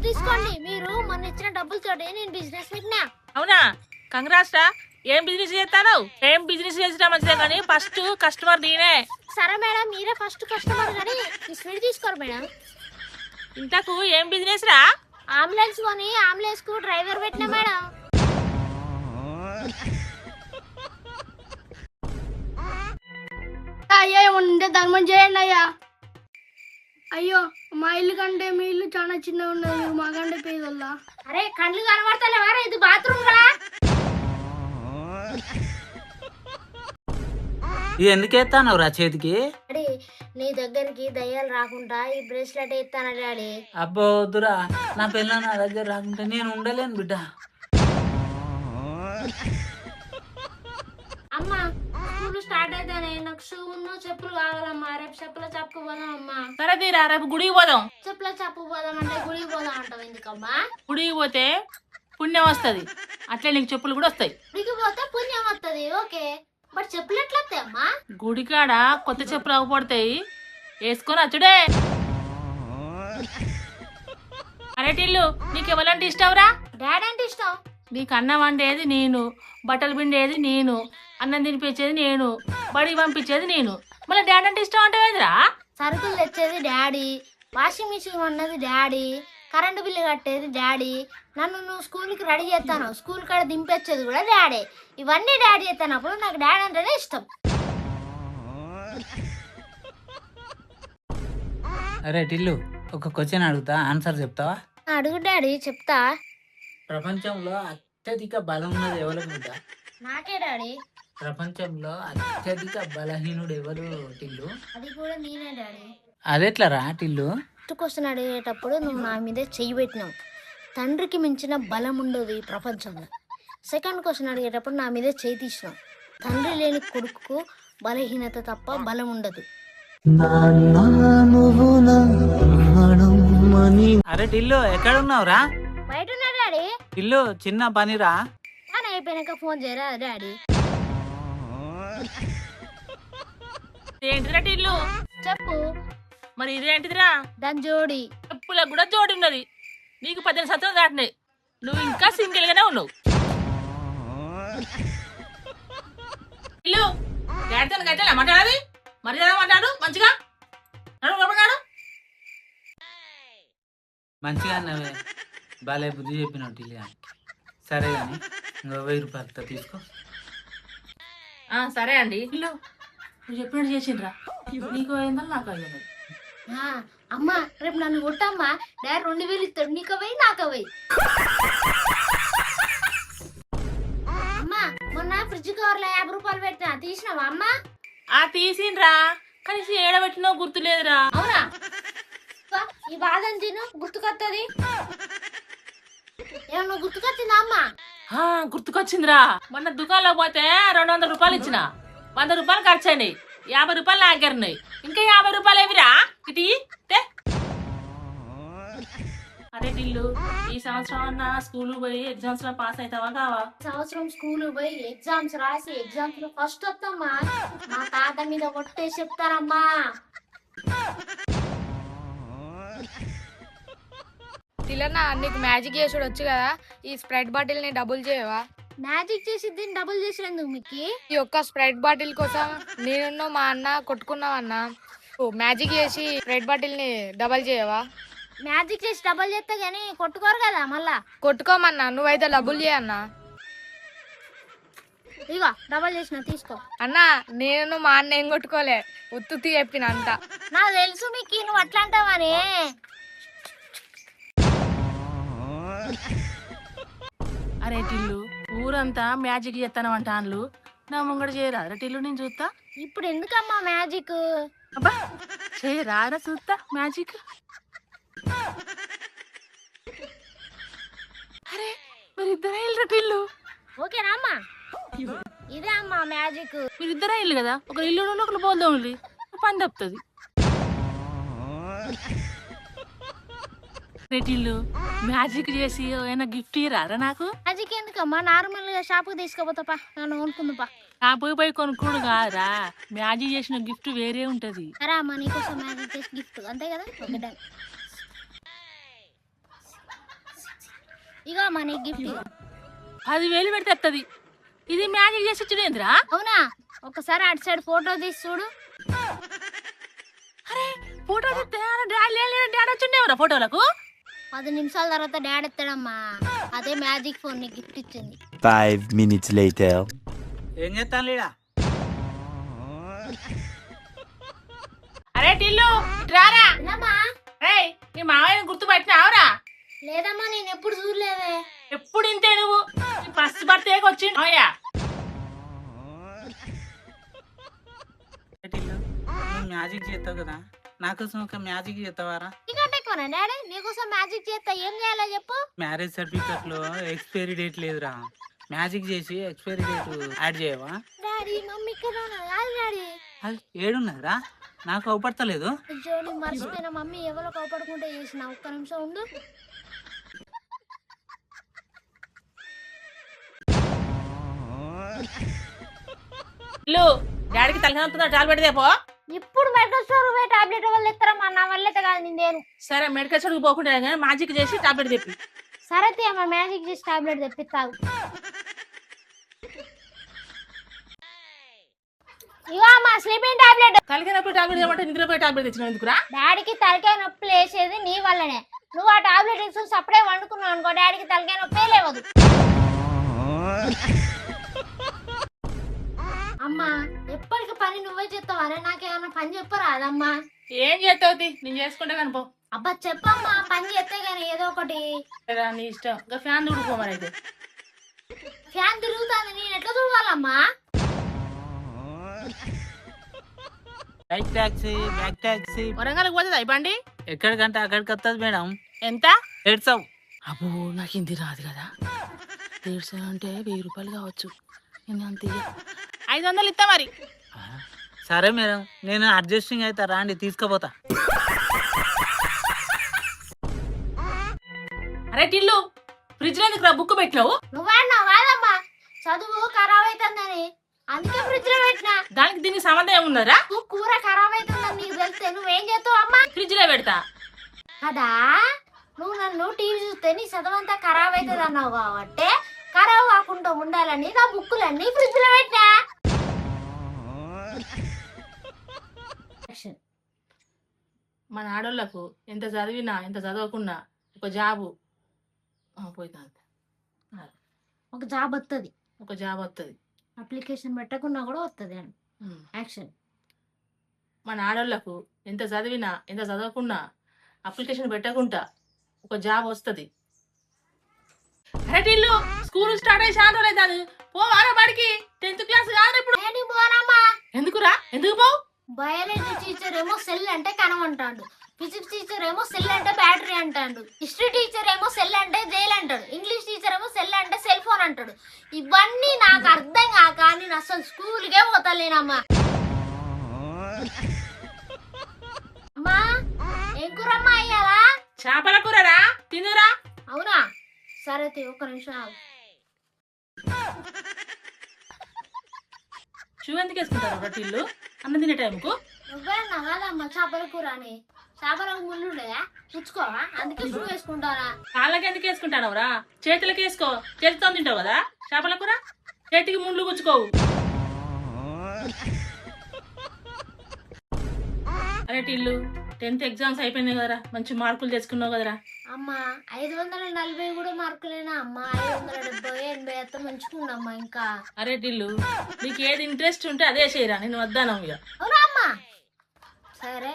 తీసుకోండి. మీరు మొన్న ఇచ్చిన డబ్బులతోటి నేను బిజినెస్ పెట్టినా. అవునా? కంగ్రాట్స్ రా. ఏం బిజినెస్ చేస్తాను? ఏం బిజినెస్ చేసినా మంచిదే కానీ ఫస్ట్ కస్టమర్ నేనే. సరే మేడం, మీరే ఫస్ట్ కస్టమర్ కానీ ఈ స్వీట్ తీసుకోరు మేడం. ఇంతకు ఏం బిజినెస్ రా? అంబులెన్స్ కొని అంబులెన్స్ కు డ్రైవర్ పెట్టినా మేడం. అయ్యో ఉంటే ధర్మం చేయండి అయ్యా. అయ్యో మా ఇల్లు కంటే మీ ఇల్లు చాలా చిన్నగా ఉన్నది, మాకంటే పేదోళ్ళ. అరే కళ్ళు కనబడతలేవారా? ఇది బాత్రూమ్ రా. ఇది ఎందుకు ఎత్తాను రా చేతికి? డాడీ నీ దగ్గరికి దయ్యాలు రాకుండా ఈ బ్రేస్లెట్ ఎత్తాను డాడీ. అబ్బో వద్దురా, నా పిల్ల నా దగ్గర రాకుంటే నేను ఉండలేను బిడ్డ. అమ్మా స్కూల్ స్టార్ట్ అయితేనే నాకు షూ చెప్పులు కావాలమ్మా. రేపు చెప్పుల చప్పుకు పోదాం అమ్మా. సరే తీరా, రేపు గుడికి పోదాం. చెప్పుల చప్పుకు పోదాం అంటే గుడికి పోదాం అంటావు ఎందుకమ్మా? గుడికి పోతే పుణ్యం వస్తుంది, అట్లే నీకు చెప్పులు కూడా వస్తాయి. గుడికి పోతే పుణ్యం వస్తుంది, ఓకే. బట్ చెప్పులు ఎట్లా వస్తాయి అమ్మా? గుడికాడ కొత్త చెప్పులు అవ్వబడతాయి, వేసుకొని వచ్చుడే. అరే టిల్లు, నీకు ఎవరంటే ఇష్టం రా? డాడీ అంటే ఇష్టం. నీకు అన్నం వండేది నేను, బట్టలు పిండేది నేను, అన్నం తినిపించేది నేను, బడికి పంపించేది నేను. మళ్ళీ డాడీ అంటే ఇష్టం అంటే ఏందిరా? సరుకులు తెచ్చేది డాడీ, వాషింగ్ మిషన్ ఉన్నది డాడీ, కరెంటు బిల్లు కట్టేది డాడీ, నన్ను నువ్వు స్కూల్కి రెడీ చేస్తాను, స్కూల్ కాడ దింపేచ్చేది కూడా డాడీ. ఇవన్నీ డాడీ చేస్తానప్పుడు నాకు డాడీ అంటేనే ఇష్టం. అరే టిల్లు, ఒక క్వశ్చన్ అడుగుతా, ఆన్సర్ చెప్తావా? అడుగు డాడీ, చెప్తా. ప్రపంచంలో అత్యధిక బలం ఉన్నది ఎవరు బిడ్డ? నాకే డాడీ. ప్రపంచంలో అత్యధిక బలహీనుడు ఎవరు టిల్లు? అది కూడా నేనే డాడీ. అదెట్లరా టిల్లు? ఫస్ట్ క్వశ్చన్ అడిగేటప్పుడు నువ్వు నా మీద చెయ్యి పెట్టినావు. తండ్రికి మించిన బలం ఉండదు ఈ ప్రపంచంలో. సెకండ్ క్వశ్చన్ అడిగేటప్పుడు నా మీద చేయి తీసినావు. తండ్రి లేని కొడుకు బలహీనత తప్ప బలం ఉండదు. అరే టిల్లు, ఎక్కడ ఉన్నావురా? బయట ఉన్నా డాడీ. టిల్లు, చిన్న పనిరా. అని అయిపోయినాక ఫోన్ చేయరా డాడీ. ఏంటిరా టిల్లు? చెప్పు. మరి ఇదేంటిదిరా? దాని జోడి. చెప్పులకు కూడా జోడి ఉన్నది. నీకు 18 సంవత్సరాలు దాటినాయి, నువ్వు ఇంకా సింగిల్ గానే ఉన్నావు. ఇల్లు డాడీతో గట్టాలా మాట్లాడాలి? మరి మాట్లాడు మంచిగా. నడు. మంచిగా అన్నవే, బాలే బుద్ధి చెప్పినావు టిల్లు. సరే కానీ ఇంకో 1000 రూపాయలతో తీసుకో. సరే అండి. ఇల్లు నువ్వు చెప్పినట్టు చేసిండ్రా, నీకు 500 నాకు 500. అమ్మా రేపు నన్ను కొట్టమ్మా. డాడీ 2000 ఇస్తాడు, నీకు 1000 నాకు 1000. అమ్మా మొన్న ఫ్రిడ్జ్ కవర్లో 50 రూపాయలు పెట్టినా, తీసినావా అమ్మా? తీసిండ్రా, కనీసం ఏడబెట్టినో గుర్తులేదురా. అవునా? ఈ బాదం తిను, గుర్తుకొత్తది. ఏమన్నా గుర్తుకొచ్చిందా అమ్మా? గుర్తుకొచ్చిందిరా, మొన్న దుకాణంలో పోతే 200 రూపాయలు ఇచ్చిన, 100 రూపాయలు ఖర్చు అయినాయి, 50 రూపాయలు నాగరినాయి, ఇంకా 50 రూపాయలు ఏమిరా ఇటీ. అరే టిల్లు, ఈ సంవత్సరం అన్న స్కూల్ పోయి ఎగ్జామ్స్ లో పాస్ అవుతావా కావా? సంవత్సరం స్కూల్ పోయి ఎగ్జామ్స్ రాసి ఎగ్జామ్స్ లో ఫస్ట్ వస్తామ్మా. మా తాత మీద కొట్టేసి చెప్తారమ్మా. తిలనా, నీకు మ్యాజిక్ చేసుడు వచ్చు కదా, ఈ స్ప్రైట్ బాటిల్ ని డబుల్ చేయవా? మ్యాజిక్ చేసి దీన్ని డబుల్ చేసినందుకు మీకు ఈ ఒక్క స్ప్రైట్ బాటిల్ కోసం నేను మా అన్న కొట్టుకున్నావన్నా. మ్యాజిక్ చేసి స్ప్రైట్ బాటిల్ ని డబల్ చేయవా? మ్యాజిక్ చేసి డబుల్ చేస్తా గానీ కొట్టుకోరు కదా మళ్ళా. కొట్టుకోమన్నా, నువ్వైతే డబుల్ చేయన్నా. ఇగో డబుల్ చేసిన, తీసుకో. అన్నా నేను మా అన్న ఏం కొట్టుకోలే, ఉత్తుత్తి చెప్పిన అంత. నాకు తెలుసు మీకు, నువ్వు అట్లా అంటావని. అరే టిల్లు, ఊరంతా మ్యాజిక్ చేస్తానమంట అన్లు, నా ముంగడ చేయరా టిల్లు, నేను చూస్తా. ఇప్పుడు ఎందుకమ్మా మ్యాజిక్? అబ్బా చేయరారా చూస్తా మ్యాజిక్. అరే మీరిద్దరే ఇల్లు టిల్లు. ఓకేనా అమ్మా? ఇదే అమ్మా మ్యాజిక్. మీరిద్దరే ఇల్లు కదా, ఒక ఇల్లు ఒకరు పోదాం, పని తప్పుతుంది. టిల్లు మ్యాజిక్ చేసి ఏమైనా గిఫ్ట్ ఇరారా నాకు? మ్యాజిక్ ఎందుకమ్మా, నార్మల్ గా షాప్ తీసుకుపోతాపా, నన్ను కొనుక్కుందాపా. పోయి కొనుక్కోడు కాదురా, మ్యాజిక్ చేసిన గిఫ్ట్ వేరే ఉంటది. సరే అమ్మా, నీకోసం మ్యాజిక్ చేసి గిఫ్ట్ అంతే కదా. Okay done. ఇక మన గిఫ్ట్ ఇక 10,000 పెడితే వస్తుంది. ఇది మ్యాజిక్ చేసి ఇచ్చుడేంద్రా? అవునా? ఒకసారి అటు సైడ్ ఫోటో తీసి చూడు. అరే ఫోటో తీస్తే డాడీ వచ్చిండేవరా ఫోటోలకు? 10 నిమిషాల తర్వాత డాడీ ఎత్తాడమ్మా. అదే మ్యాజిక్ ఫోన్ ని గిఫ్ట్ ఇచ్చింది. 5 minutes later. ఏం చేస్తాను లీడా? అరే టిల్లు రారా. ఏందమ్మా? ఏయ్ నీ మావయ్యని గుర్తుపట్టినావురా? లేదమ్మా, నేను ఎప్పుడు చూడలేదే. ఎప్పుడు ఇంతే నువ్వు. ఫస్ట్ బర్త్డేకి వచ్చి మావయ్య టిల్లు, నువ్వు మ్యాజిక్ చేస్తావు కదా, నాకోసం ఒక మ్యాజిక్ చేస్తావారా? నీకంటే ఎక్కువనా డాడీ? నీకోసం మ్యాజిక్ చేస్తా. ఏం చేయాలో చెప్పు. మ్యారేజ్ సర్టిఫికెట్ లో ఎక్స్పైరీ డేట్ లేదురా, మ్యాజిక్ చేసి ఎక్స్పైరీ డేట్ యాడ్ చేయవా? డాడీ మమ్మీ ఇక్కడ ఉన్నది కాదు డాడీ. అది ఏడున్నదిరా, నాకు అవపడతలేదు. అయ్యో నీ మర్చిపోయిన మమ్మీ ఎవరో కోపడుకుంటే చేసిన. ఒక్క నిమిషం ఉండు. టిల్లు డాడీకి తలకాయ టాబ్లెట్ దేపో. ఇప్పుడు మెడికల్ స్టోర్ పోయి టాబ్లెట్ వల్ల ఎత్తారమ్మా. నా వల్ల అయితే కాదు. నేను సరే మెడికల్ స్టోర్కి పోకుండా కానీ మ్యాజిక్ చేసి టాబ్లెట్ తెప్పి. సరే అమ్మ, మ్యాజిక్ చేసి టాబ్లెట్ తెప్పిస్తావు. ఇగో అమ్మా స్లీపింగ్ టాబ్లెట్. తలకాయ నొప్పి టాబ్లెట్ ఏమంటే నిద్రపోయి టాబ్లెట్ తెచ్చిన ఎందుకురా? డాడీకి తలకాయ నొప్పి లేచేది నీ వల్లనే. నువ్వు ఆ టాబ్లెట్ ఇచ్చి సప్పుడే వండుకున్నావు అనుకో, డాడీకి తలకాయ నొప్పి లేవదు. అమ్మా ఎప్పటికి పని నువ్వే చేస్తావా? నాకేమన్నా పని చెప్పరాదమ్మా? ఏం చేస్తావు నేను చేసుకుంటే కనుపో. అబ్బా చెప్పమ్మా, పని చేస్తే గానీ ఏదో ఒకటి. నీ ఇష్టం. ఇంకా ఫ్యాన్ తుడుకో మరి అయితే. ఫ్యాన్ తిరుగుతుంది, నేను ఎట్లా చూడాలమ్మా? Bike taxi, back taxi. వరంగల్కి పోతుంది అయిపోండి. ఎక్కడికంటే అక్కడికి వస్తుంది మేడం. ఎంత? 800. అబ్బో నాకు ఇంది రాదు కదా. 150 అంటే 1000 రూపాయలు కావచ్చు. నేను అంత 500 ఇస్తా మరి. సరే మేడం, నేను అడ్జస్టింగ్ అవుతా, రాండి తీసుకుపోతా. అరే టిల్లు ఫ్రిడ్జ్ లో ఎందుకు బుక్ పెట్టినావు? నువ్వన్నావు కాదమ్మా, చదువు ఖరాబ్ అవుతుందని అందుకే ఫ్రిడ్జ్ లో పెట్టినా. దానికి దీనికి సంబంధం ఏమున్నదా? నువ్వు కూర ఖరాబ్ అవుతుందని నీకు తెలిస్తే నువ్వేం చేస్తావు అమ్మా? ఫ్రిడ్జ్ లో పెడతా కదా. నువ్వు నన్ను టీవీ చూస్తే నీ చదవంతా ఖరాబ్ అవుతుంది అన్నావు కాబట్టి ఖరాబ్ కాకుండా ఉండాలని నా బుక్కులన్నీ ఫ్రిడ్జ్ లో పెట్టినా. మన ఆడోళ్ళకు ఎంత చదివినా ఎంత చదవకున్నా ఒక జాబు పోయినా ఒక జాబ్ వస్తుంది, ఒక జాబ్ వస్తుంది. అప్లికేషన్ పెట్టకుండా కూడా వస్తుంది అని యాక్షన్. మన ఆడోళ్ళకు ఎంత చదివినా ఎంత చదవకున్నా అప్లికేషన్ పెట్టకుండా ఒక జాబ్ వస్తుంది. అరే టిల్లు స్కూల్ స్టార్ట్ అయ్యి చాలా రోజులు అవుతుంది. పోవారా బడికి? 10th క్లాస్ కాదు ఇప్పుడు. ఎందుకురా? ఎందుకు పోవు? బయాలజీ టీచర్ ఏమో సెల్ అంటే కణం అంటాడు, ఫిజిక్స్ టీచర్ ఏమో సెల్ అంటే బ్యాటరీ అంటాడు, హిస్టరీ టీచర్ ఏమో సెల్ అంటే జైలు అంటాడు, ఇంగ్లీష్ టీచర్ ఏమో సెల్ అంటే సెల్ ఫోన్ అంటాడు. ఇవన్నీ నాకు అర్థం కాక నేను అసలు స్కూల్కే పోతలేనమ్మా. అమ్మా ఏం కూరమ్మా అయ్యాలా? చేపల కూరరా, తినురా. అవునా? సరే ఒక్క నిమిషం ఆగు. షూ ఎందుకు వేసుకుంటారు టిల్లు అన్నం తినే టైంకు? నువ్వే కాదమ్మా చేపల కూర అని. చేపలకు ముళ్ళు ఉండదా? పుచ్చుకోవా? అందుకే షూ వేసుకుంటారా? కాళ్ళకి ఎందుకు వేసుకుంటానవరా? చేతులకి వేసుకో, చేతితో తింటావు కదా చేపల కూర. చేతికి ముళ్ళు గుచ్చుకోవు. అరే టిల్లు 10th ఎగ్జామ్స్ అయిపోయినాయి కదరా, మంచి మార్కులు తెచ్చుకున్నావు కదరా. అమ్మా 540 కూడా మార్కులేనా అమ్మా? 570, 80 అయితే మంచుకున్నామ్మా. ఇంకా అరే టిల్లు నీకు ఏది ఇంట్రెస్ట్ ఉంటే అదే చేయరా, నేను వద్దాను ఇక. అవునా అమ్మా? సరే